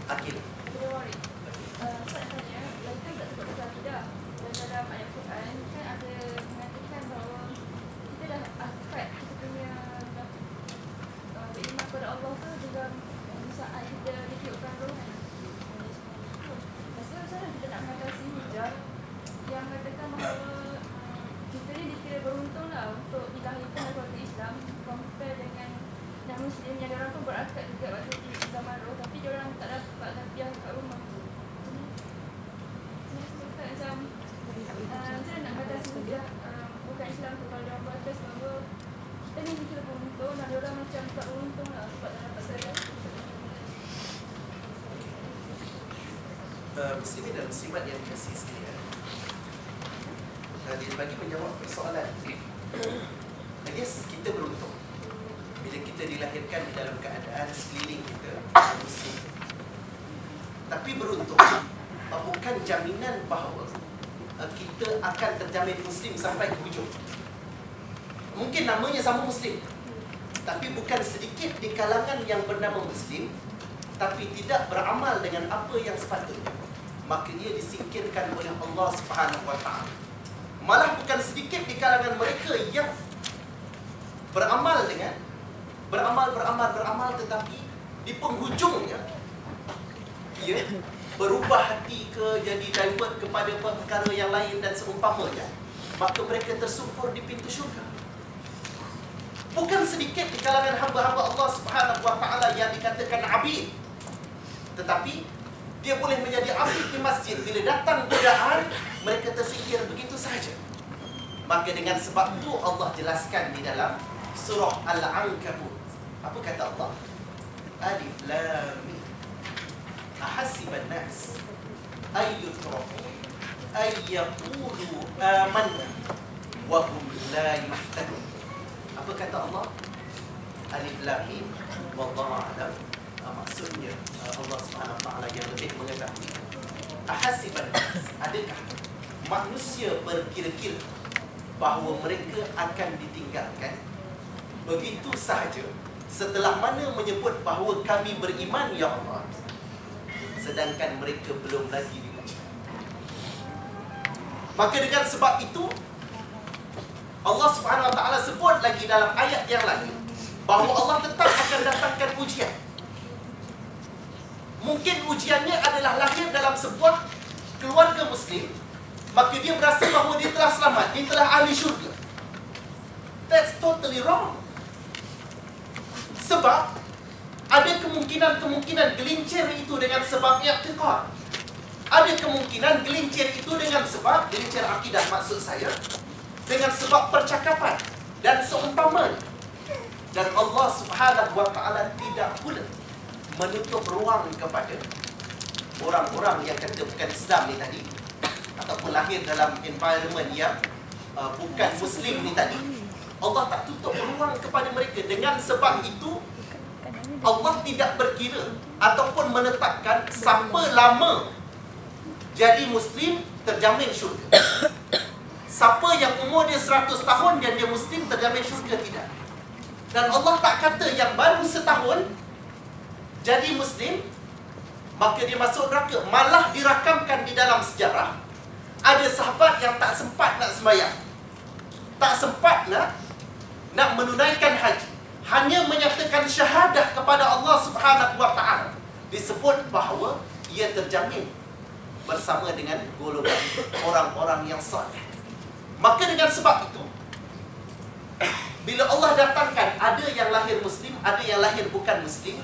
Akidah. Saya tanya, kan tak sebut pasal akidah. Dan dalam ayat Quran kan ada mengatakan bahawa kita dah akad kita punya beriman kepada Allah tu juga saat kita ditiupkan roh kan. Maksudnya macam mana kita nak mengatasi hijab yang mengatakan bahawa kita ni dikira beruntung lah untuk dilahirkan dalam keluarga Islam compare dengan non-Muslim yang diorang pun berakad juga waktu di zaman roh tapi diorang tak dapat tarbiyah kat rumah. Macam mana nak batasi hujah bukan Islam tu kalau diorang protes bahawa kita ni dikira beruntung dan diorang macam tak beruntung lah sebab tak dapat seragam. Muslimin dan muslimat yang dikasihi sekalian, dia bagi menjawab persoalan yes, kita beruntung bila kita dilahirkan di dalam keadaan sekeliling kita muslim. Tapi beruntung bukan jaminan bahawa kita akan terjamin muslim sampai ke hujung. Mungkin namanya sama muslim, tapi bukan sedikit di kalangan yang bernama muslim tapi tidak beramal dengan apa yang sepatutnya, maka ia disingkirkan oleh Allah Subhanahu wa taala. Malah bukan sedikit di kalangan mereka yang beramal tetapi di penghujungnya ia berubah hati ke jadi divert kepada perkara yang lain dan seumpamanya, maka mereka tersungkur di pintu syurga. Bukan sedikit di kalangan hamba-hamba Allah Subhanahu wa taala yang dikatakan abid, tetapi dia boleh menjadi abid di masjid, bila datang godaan mereka tersingkir begitu sahaja. Maka dengan sebab itu Allah jelaskan di dalam surah Al-Ankabut. Apa kata Allah? Alif Lam Mim. Ahasiban nas ay yutraku ay yaqulu amanna wa hum la yuftanun. Apa kata Allah? Alif Lam Mim. Wallahu a'lam. Maksudnya Allah Subhanahu wa taala yang lebih mengetahui. Ahasiban nas, adakah manusia berkira-kira bahawa mereka akan ditinggalkan begitu sahaja setelah mana menyebut bahawa kami beriman ya Allah, sedangkan mereka belum lagi diuji. Maka dengan sebab itu Allah Subhanahu wa taala sebut lagi dalam ayat yang lain bahawa Allah tetap akan datangkan ujian. Mungkin ujiannya adalah lahir dalam sebuah keluarga muslim, maka dia berasa bahawa dia telah selamat, dia telah ahli syurga. That's totally wrong. Sebab ada kemungkinan gelincir itu dengan sebab i'tiqad. Ada kemungkinan gelincir itu dengan sebab gelincir akidah, maksud saya, dengan sebab percakapan dan seumpamanya. Dan Allah Subhanahu wa taala tidak pula menutup ruang kepada orang-orang yang kata bukan Islam ni tadi, ataupun lahir dalam environment yang bukan Muslim ni tadi. Allah tak tutup ruang kepada mereka. Dengan sebab itu Allah tidak berkira ataupun menetapkan siapa lama jadi Muslim terjamin syurga. Siapa yang umur dia 100 tahun dan dia Muslim terjamin syurga, tidak. Dan Allah tak kata yang baru setahun jadi Muslim maka dia masuk neraka. Malah dirakamkan di dalam sejarah ada sahabat yang tak sempat nak sembahyang, tak sempat nak menunaikan haji, hanya menyatakan syahadah kepada Allah Subhanahu wa taala, disebut bahawa ia terjamin bersama dengan golongan orang-orang yang saleh. Maka dengan sebab itu bila Allah datangkan ada yang lahir Muslim, ada yang lahir bukan Muslim,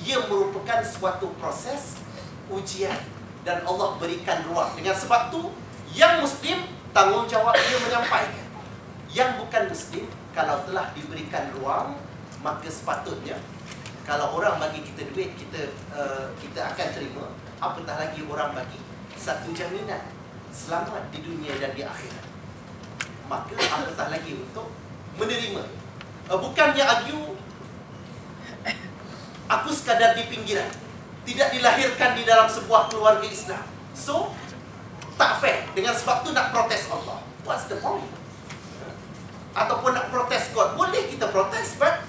ia merupakan suatu proses ujian dan Allah berikan ruang. Dengan sebab itu yang Muslim tanggungjawab dia menyampaikan. Yang bukan Muslim, kalau telah diberikan ruang, maka sepatutnya kalau orang bagi kita duit, kita akan terima. Apatah lagi orang bagi satu jaminan selamat di dunia dan di akhirat, maka apatah lagi untuk menerima. Bukannya argue aku sekadar di pinggiran, tidak dilahirkan di dalam sebuah keluarga Islam, so tak fair. Dengan sebab tu nak protes Allah. What's the point? Ataupun nak protes God, boleh kita protes, but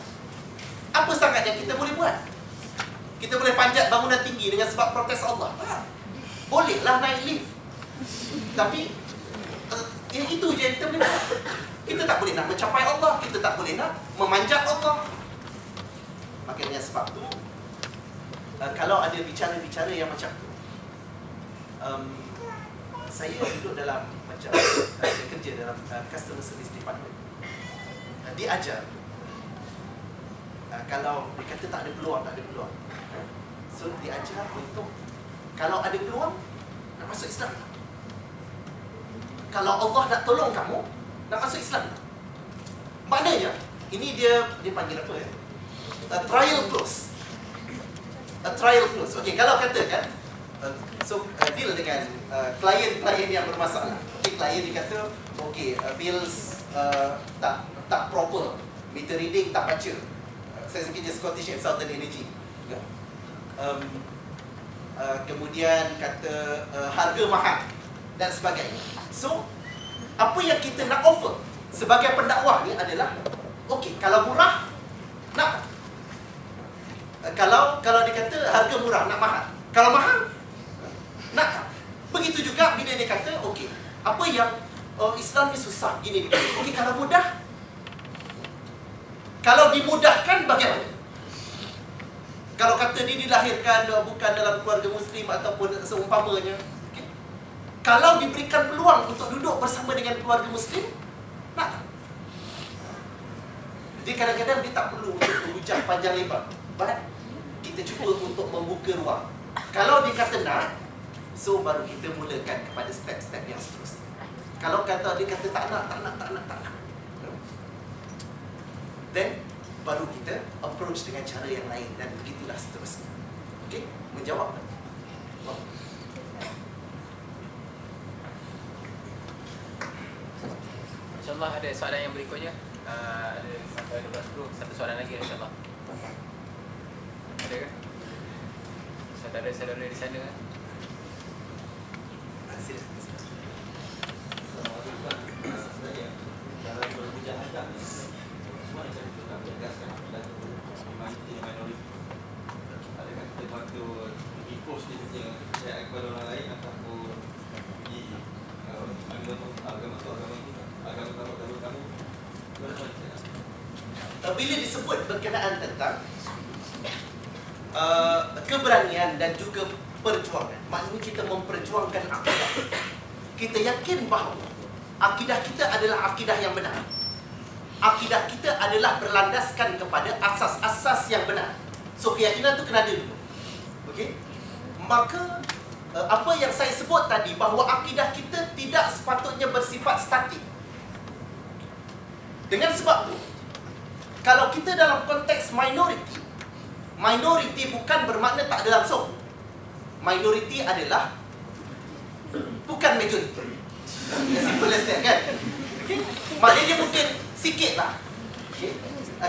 apa sangat yang kita boleh buat? Kita boleh panjat bangunan tinggi dengan sebab protes Allah. Bolehlah naik lift. Tapi itu je yang kita boleh buat. Kita tak boleh nak mencapai Allah, kita tak boleh nak memanjat Allah. Makanya sebab tu kalau ada bicara-bicara yang macam tu, saya duduk dalam macam kerja dalam customer service department. Diajar kalau dia kata tak ada peluang, so diajar untuk kalau ada peluang nak masuk Islam. Kalau Allah nak tolong kamu nak masuk Islam. Maknanya ini dia panggil apa ya? A trial close. Okey, kalau katakan deal dengan klien yang bermasalah. Okey, klien dia kata okey, bills tak proper, meter reading tak baca. Saya kerja Scottish and Southern Energy. Kemudian kata harga mahal dan sebagainya. So, apa yang kita nak offer sebagai pendakwah ni adalah okey, kalau murah nak, kalau dia kata harga murah nak mahal, kalau mahal nak. Begitu juga bila dia kata okey, apa yang Islam ni susah gini. Okey, kalau mudah, kalau dimudahkan bagaimana? Kalau kata dia dilahirkan bukan dalam keluarga Muslim ataupun seumpamanya, okay, kalau diberikan peluang untuk duduk bersama dengan keluarga Muslim, nak. Jadi kadang-kadang dia tak perlu untuk berucap panjang lebar, but kita cuba untuk membuka ruang. Kalau dia kata nak, so baru kita mulakan kepada step-step yang seterusnya. Kalau dia kata tak nak, then baru kita approach dengan cara yang lain dan begitulah seterusnya. Okey, menjawab. InsyaAllah ada soalan yang berikutnya. Ada sampai 12.10. Satu soalan lagi insyaAllah. Ada ke? Saudara-saudara di sana. Dalam bermujahadah semua yang kita nak tegaskan adalah minoriti. Adakah kita patut impose dia punya kepercayaan kepada orang lain ataupun di agama kamu. Bila disebut berkenaan tentang keberanian dan juga perjuangan, maknanya kita memperjuangkan akidah. Kita yakin bahawa akidah kita adalah akidah yang benar. Akidah kita adalah berlandaskan kepada asas-asas yang benar. So keyakinan tu kena ada dulu. Okey? Maka apa yang saya sebut tadi, bahawa akidah kita tidak sepatutnya bersifat statik. Dengan sebab tu, kalau kita dalam konteks minoriti bukan bermakna tak ada langsung. Minoriti adalah bukan majoriti. As simple as that, kan? Okay? Maknanya dia mungkin sikit lah. Okay?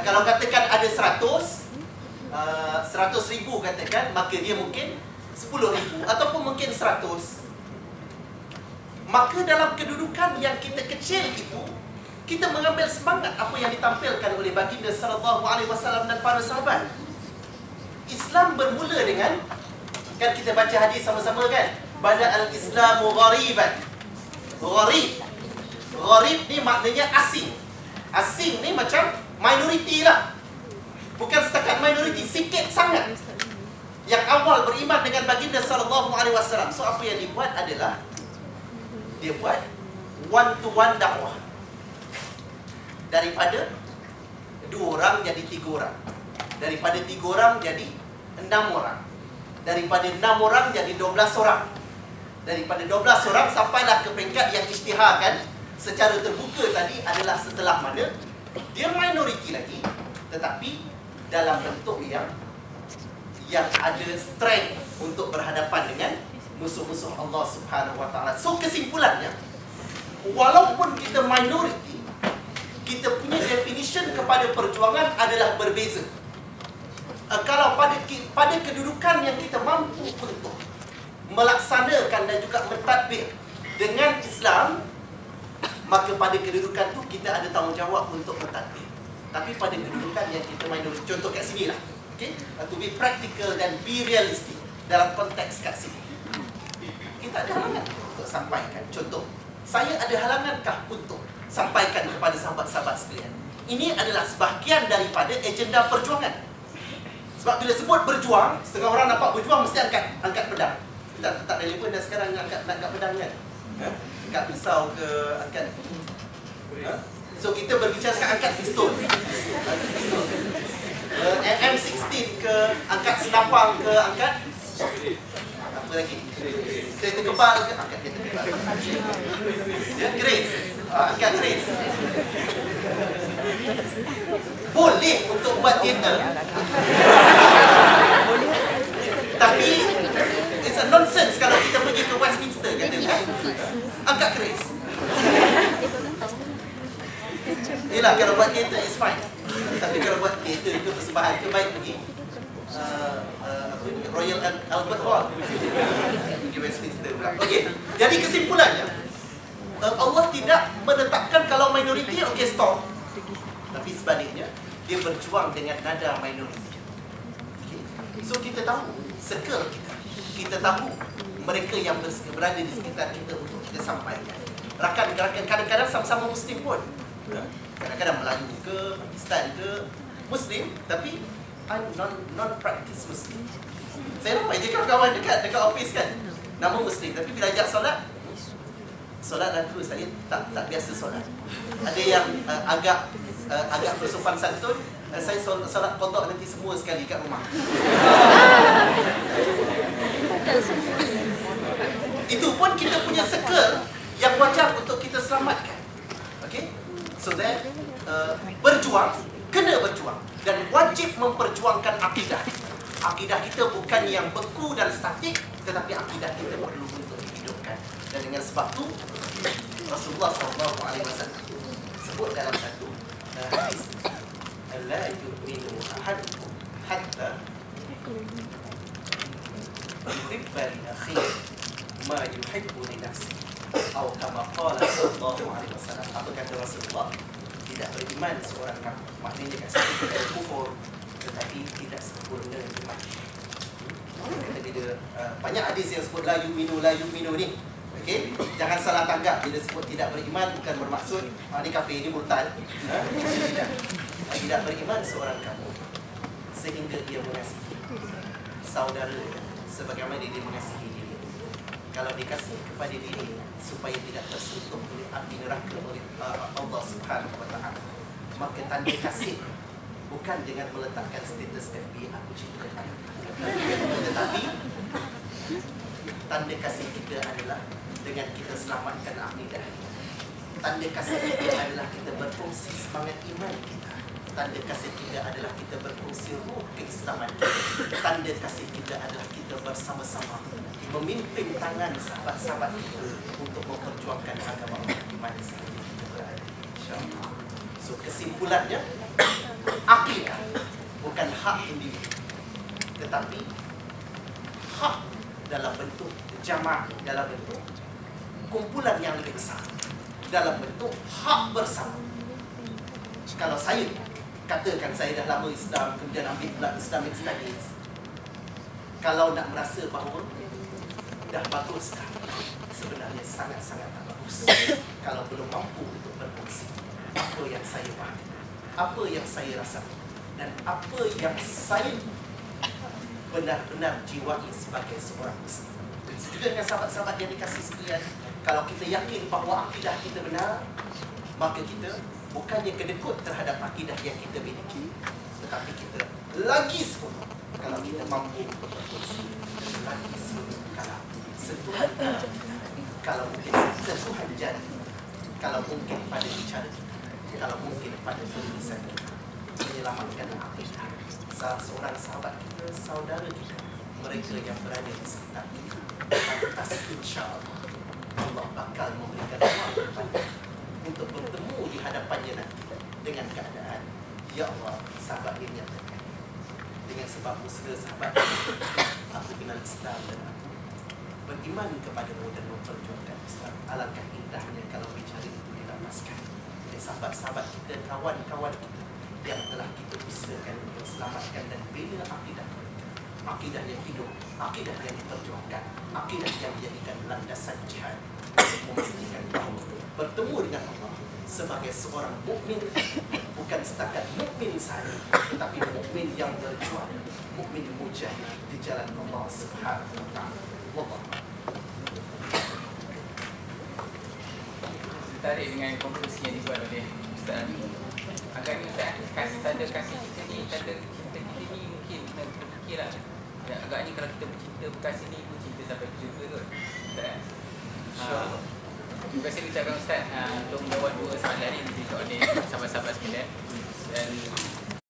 Kalau katakan ada 100,000 katakan, maka dia mungkin 10,000 ataupun mungkin 100. Maka dalam kedudukan yang kita kecil itu, kita mengambil semangat apa yang ditampilkan oleh baginda sallallahu alaihi wasallam dan para sahabat. Islam bermula dengan, kan kita baca hadis sama-sama kan? Bada al-Islamu ghariban. Gharib ni maknanya asing. Asing ni macam minoriti lah. Bukan setakat minoriti, sikit sangat yang awal beriman dengan baginda sallallahu alaihi wasallam. So apa yang dibuat adalah dia buat one to one dakwah. Daripada 2 orang jadi 3 orang. Daripada 3 orang jadi 6 orang. Daripada 6 orang jadi 12 orang. Daripada 12 orang sampailah ke peringkat yang isytiharkan secara terbuka tadi adalah setelah mana dia minoriti lagi, tetapi dalam bentuk yang ada strength untuk berhadapan dengan musuh-musuh Allah Subhanahu Wa Taala. So kesimpulannya, walaupun kita minoriti, kita punya definition kepada perjuangan adalah berbeza. Kalau pada kedudukan yang kita mampu untuk melaksanakan dan juga mentadbir dengan Islam, maka pada kedudukan tu kita ada tanggungjawab untuk mentadbir. Tapi pada kedudukan yang kita minoriti, contoh kat sini lah, Okay? To be practical dan be realistic dalam konteks kat sini. Kita ada halangan untuk sampaikan. Contoh, saya ada halangankah untuk sampaikan kepada sahabat-sahabat sekalian? Ini adalah sebahagian daripada agenda perjuangan. Sebab bila sebut berjuang, setengah orang nampak berjuang mesti angkat pedang. Tak relevan dah sekarang angkat pedang kan? Angkat pisau ke angkat. So kita berbicara sekarang angkat pistol. M16 ke angkat senapang ke angkat apa lagi? Kereta kebal ke angkat kereta kebal. Grace. Angkat Grace. Boleh untuk buat teater. Tapi it's a nonsense kalau kita pergi ke Westminster katakan angkat keris. Yelah, kalau buat teater is fine. Tapi kalau buat teater itu persembahan ke baik pergi Royal Albert Hall di Westminster. Okey, jadi kesimpulannya Allah tidak menetapkan kalau minoriti okey stop. Tapi sebaliknya dia berjuang dengan nada minoriti. Okay. So kita tahu circle kita tahu mereka yang berada di sekitar kita untuk kita sampaikan. Rakan-rakan kadang-kadang sama-sama Muslim pun. Kadang-kadang Melayu ke, Pakistan ke, Muslim tapi non-practice Muslim. Saya ramai je kawan-kawan dekat office kan, nama Muslim tapi bila ajak solat lalu saya tak biasa solat. Ada yang agak bersopan santun, saya solat qada nanti semua sekali kat rumah. Itu pun kita punya circle yang wajar untuk kita selamatkan. Okay? So that berjuang, kena berjuang dan wajib memperjuangkan akidah. Akidah kita bukan yang beku dan statik, tetapi akidah kita perlu untuk dihidupkan. Dan dengan sebab itu Rasulullah SAW sebut dalam satu hadis, la yu'minu ahadukum hatta yuhibba li akhihi ma yuhibbu li nafsihi atau kama qala sallallahu alaihi wasallam. Apa kata Rasulullah? Tidak beriman seorang kamu. Maknanya kat situ tidak kufur, tetapi tidak sempurna iman. Bila banyak hadis yang sebut la yu'minu ni. Okey, jangan salah tanggap bila sebut tidak beriman bukan bermaksud ni kafir, ni murtad. Tidak beriman seorang kamu sehingga dia mengasihi saudara sebagaimana dia mengasihi diri. Kalau dikasih kepada diri supaya tidak tersentuh oleh api neraka oleh Allah Subhanahu wa taala, maka tanda kasih bukan dengan meletakkan status FB aku cinta kamu, tetapi tanda kasih kita adalah dengan kita selamatkan akidah. Tanda kasih kita adalah kita berfungsi semangat iman kita. Tanda kasih kita adalah kita berfungsi ruh keislaman kita. Tanda kasih kita adalah kita bersama-sama memimpin tangan sahabat-sahabat kita untuk memperjuangkan agama iman sehingga kita berada. InsyaAllah. So kesimpulannya, akidah bukan hak individu, tetapi hak dalam bentuk jamak, dalam bentuk kumpulan yang lebih besar, dalam bentuk hak bersama. Kalau saya katakan saya dah lama Islam, kemudian ambil pula Islamic Studies, kalau nak merasa bahawa dah bagus dah, sebenarnya sangat-sangat tak bagus kalau belum mampu untuk berfungsi. Apa yang saya faham, apa yang saya rasa, dan apa yang saya benar-benar jiwai sebagai seorang Muslim. Juga dengan sahabat-sahabat yang dikasih sekalian, kalau kita yakin bahawa akidah kita benar, maka kita bukannya kedekut terhadap akidah yang kita miliki, tetapi kita lagi sepuluh kalau kita mampu untuk berfungsi, lagi sepuluh sentuhan kalau mungkin sentuhan jari, kalau mungkin pada bicara kita, kalau mungkin pada tulisan kita, menyelamatkan akidah salah seorang sahabat kita, saudara kita, mereka yang berada di sekitar kita. Lantas insyaAllah Allah bakal memberikan ruang kepada untuk bertemu di hadapannya nanti dengan keadaan, ya Allah, sahabat dia nyatakan dengan sebab usaha sahabat aku kenal Islam dan aku beriman kepadamu dan memperjuangkan Islam. Alangkah indahnya kalau bicara itu dilapaskan oleh sahabat-sahabat kita, kawan-kawan kita yang telah kita usahakan untuk selamatkan dan bina akidah mereka. Akidah yang hidup, akidah yang diperjuangkan, akidah yang dijadikan landasan jihad untuk memastikan bahawa bertemu dengan Allah sebagai seorang mukmin bukan setakat mukmin saja, tetapi mukmin yang berjuang, mukmin mujahid di jalan Allah Subhanahu wa taala. Wallah. Tertarik dengan konklusi yang dibuat oleh Ustaz ni. Agaknya Ustaz tanda kasih kita ni, tanda cinta kita ni mungkin kena berfikirlah. Agaknya kalau kita bercinta berkasih ni pun cinta sampai ke syurga kot. Ustaz. Terima kasih ucapkan Ustaz untuk menjawab dua soalan ni diberikan oleh sahabat-sahabat sekalian. Dan